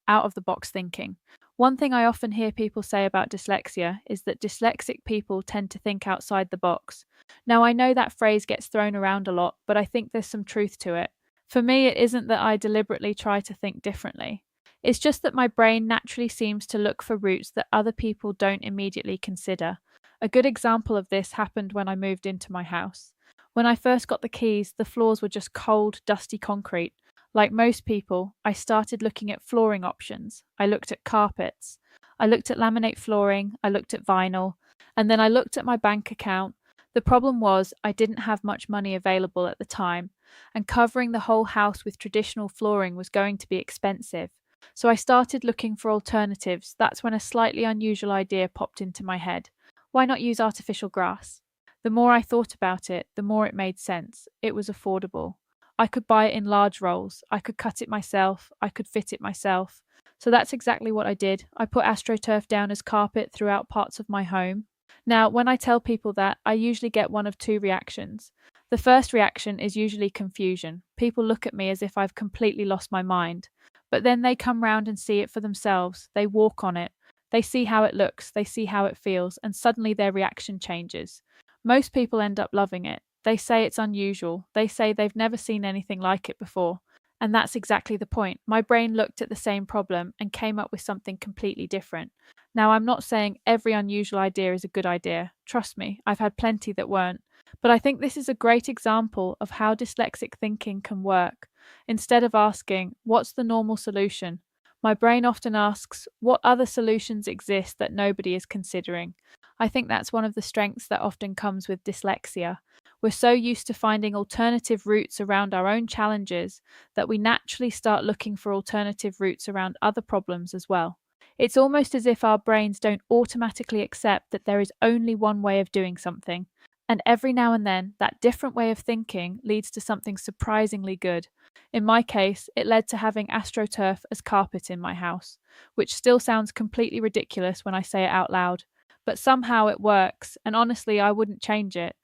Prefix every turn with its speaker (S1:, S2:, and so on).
S1: out-of-the-box thinking. One thing I often hear people say about dyslexia is that dyslexic people tend to think outside the box. Now, I know that phrase gets thrown around a lot, but I think there's some truth to it. For me, it isn't that I deliberately try to think differently. It's just that my brain naturally seems to look for routes that other people don't immediately consider. A good example of this happened when I moved into my house. When I first got the keys, the floors were just cold, dusty concrete. Like most people, I started looking at flooring options. I looked at carpets. I looked at laminate flooring. I looked at vinyl. And then I looked at my bank account. The problem was I didn't have much money available at the time, and covering the whole house with traditional flooring was going to be expensive. So I started looking for alternatives. That's when a slightly unusual idea popped into my head. Why not use artificial grass? The more I thought about it, the more it made sense. It was affordable. I could buy it in large rolls. I could cut it myself. I could fit it myself. So that's exactly what I did. I put Astroturf down as carpet throughout parts of my home. Now, when I tell people that, I usually get one of two reactions. The first reaction is usually confusion. People look at me as if I've completely lost my mind. But then they come round and see it for themselves. They walk on it. They see how it looks. They see how it feels. And suddenly their reaction changes. Most people end up loving it. They say it's unusual. They say they've never seen anything like it before. And that's exactly the point. My brain looked at the same problem and came up with something completely different. Now, I'm not saying every unusual idea is a good idea. Trust me, I've had plenty that weren't. But I think this is a great example of how dyslexic thinking can work. Instead of asking, what's the normal solution? My brain often asks, what other solutions exist that nobody is considering? I think that's one of the strengths that often comes with dyslexia. We're so used to finding alternative routes around our own challenges that we naturally start looking for alternative routes around other problems as well. It's almost as if our brains don't automatically accept that there is only one way of doing something. And every now and then, that different way of thinking leads to something surprisingly good. In my case, it led to having Astroturf as carpet in my house, which still sounds completely ridiculous when I say it out loud. But somehow it works, and honestly, I wouldn't change it.